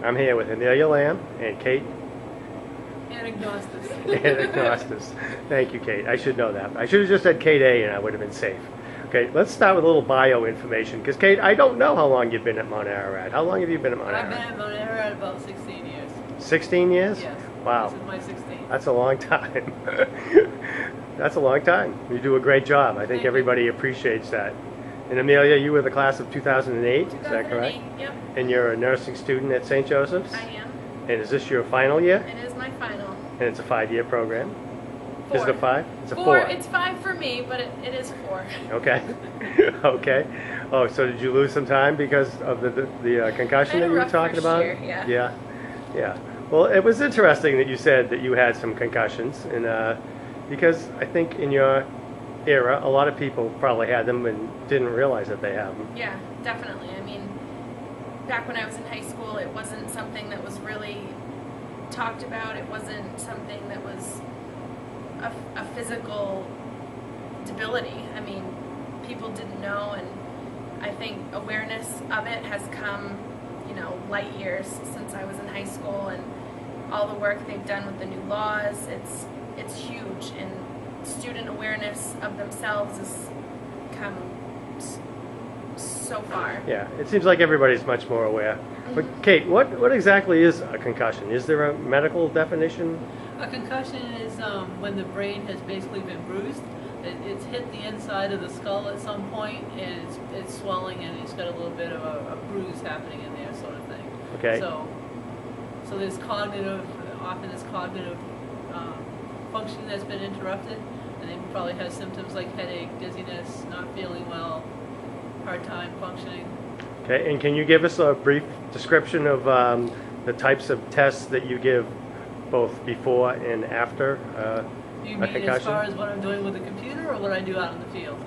I'm here with Amelia Lamb and Kate. Anagnostis. Anagnostis. Thank you, Kate. I should know that. I should have just said Kate A and I would have been safe. Okay, let's start with a little bio information. Because, Kate, I don't know how long you've been at Mt Ararat. How long have you been at Mt Ararat? I've been at Mt Ararat about 16 years. 16 years? Yes. Wow. This is my 16th. That's a long time. That's a long time. You do a great job. I think everybody appreciates that. And Amelia, you were the class of 2008, is that correct? Yep. And you're a nursing student at St. Joseph's? I am. And is this your final year? It is my final. And it's a 5-year program? 4. Is it a 5? It's a 4. It's 5 for me, but it is 4. Okay. Okay. Oh, so did you lose some time because of the concussion that you were talking about? Year, yeah. Yeah. Yeah. Well, it was interesting that you said that you had some concussions, and because I think in your era, a lot of people probably had them and didn't realize that they have them. Yeah, definitely. I mean, back when I was in high school, it wasn't something that was really talked about. It wasn't something that was a physical debility. I mean, people didn't know, and I think awareness of it has come, light years since I was in high school, and all the work they've done with the new laws. It's huge, and student awareness of themselves has come so far. Yeah, it seems like everybody's much more aware. But Kate, what exactly is a concussion? Is there a medical definition? A concussion is when the brain has basically been bruised. It's hit the inside of the skull at some point, and it's swelling, and it's got a little bit of a bruise happening in there, sort of thing. Okay. So there's often there's cognitive function that's been interrupted, and they probably have symptoms like headache, dizziness, not feeling well, hard time functioning. Okay, and can you give us a brief description of the types of tests that you give both before and after Do you a mean concussion? as far as what I'm doing with the computer, or what I do out in the field?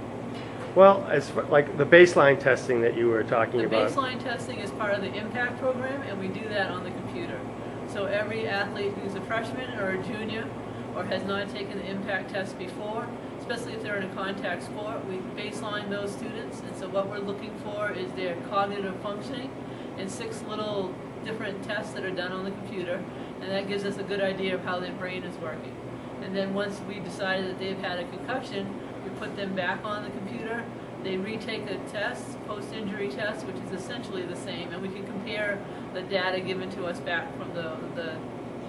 Well, like the baseline testing that you were talking The about. baseline testing is part of the IMPACT program, and we do that on the computer. So every athlete who's a freshman or a junior or has not taken the IMPACT test before, especially if they're in a contact sport, we baseline those students. And so what we're looking for is their cognitive functioning and 6 little different tests that are done on the computer, and that gives us a good idea of how their brain is working. And then once we decide that they've had a concussion, we put them back on the computer. They retake a test, post-injury test, which is essentially the same, and we can compare the data given to us back from the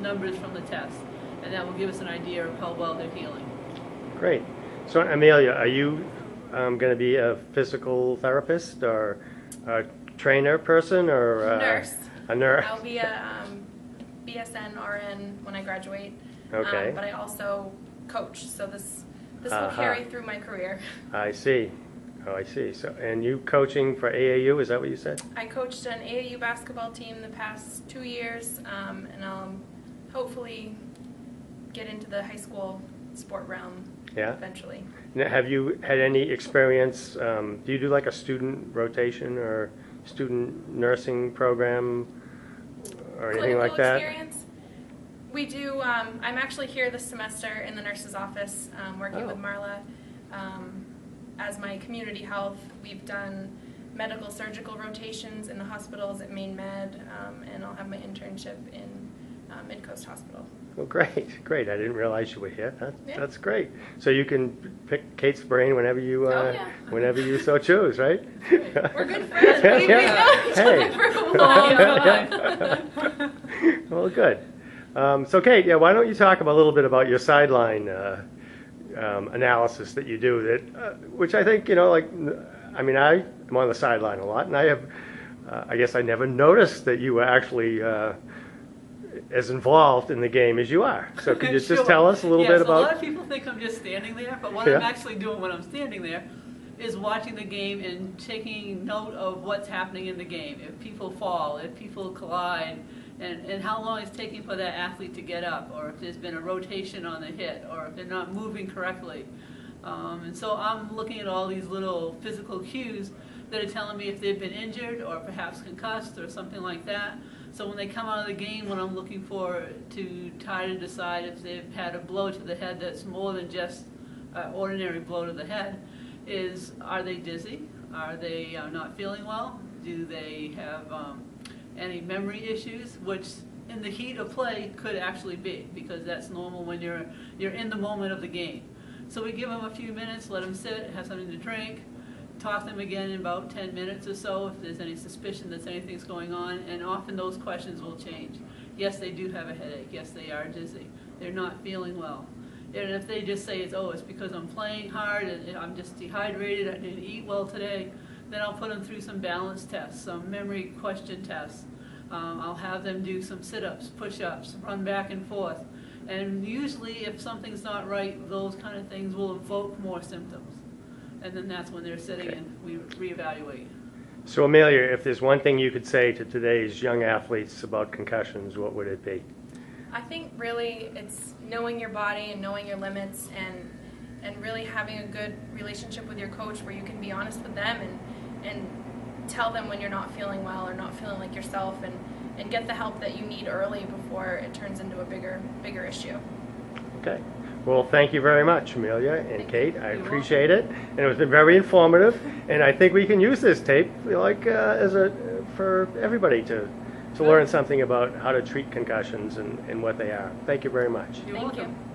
numbers from the test, and that will give us an idea of how well they're healing. Great. So Amelia, are you going to be a physical therapist or a trainer person or Nurse. A nurse? I'll be a BSN RN when I graduate. Okay. But I also coach, so this will carry through my career. I see. Oh, I see. So, and you coaching for AAU? Is that what you said? I coached an AAU basketball team the past 2 years, and I'll hopefully get into the high school sport realm eventually. Now, have you had any experience? Do you do like a student rotation or student nursing program or anything like that? Experience? We do. I'm actually here this semester in the nurse's office working with Marla. As my community health, we've done medical surgical rotations in the hospitals at Maine Med, and I'll have my internship in Mid-Coast Hospital. Well, great, great. I didn't realize you were here. That's great. So you can pick Kate's brain whenever you whenever you so choose, right? We're good friends. We know each other for a while. Well, good. So Kate, why don't you talk a little bit about your sideline analysis that you do, which I think, I mean, I am on the sideline a lot, and I guess I never noticed that you were actually as involved in the game as you are. So could you just tell us a little bit about... a lot of people think I'm just standing there, but what I'm actually doing when I'm standing there is watching the game and taking note of what's happening in the game. If people fall, if people collide, and how long it's taking for that athlete to get up, or if there's been a rotation on the hit, or if they're not moving correctly. And so I'm looking at all these little physical cues that are telling me if they've been injured or perhaps concussed or something like that. So when they come out of the game, what I'm looking for to try to decide if they've had a blow to the head that's more than just an ordinary blow to the head is, are they dizzy? Are they not feeling well? Do they have any memory issues, which in the heat of play could actually be, because that's normal when you're in the moment of the game. So we give them a few minutes, let them sit, have something to drink, talk to them again in about 10 minutes or so if there's any suspicion that anything's going on, and often those questions will change. Yes, they do have a headache. Yes, they are dizzy. They're not feeling well. And if they just say it's because I'm playing hard and I'm just dehydrated, I didn't eat well today, then I'll put them through some balance tests, some memory question tests. I'll have them do some sit-ups, push-ups, run back and forth. And usually if something's not right, those kind of things will evoke more symptoms. And then that's when they're sitting and we reevaluate. So Amelia, if there's one thing you could say to today's young athletes about concussions, what would it be? I think really it's knowing your body and knowing your limits, and really having a good relationship with your coach where you can be honest with them and tell them when you're not feeling well or not feeling like yourself, and get the help that you need early before it turns into a bigger issue. Okay. Well, thank you very much, Amelia and Kate. I You're appreciate it, and it was very informative. And I think we can use this tape like for everybody to learn something about how to treat concussions and what they are. Thank you very much. You're Thank welcome. you.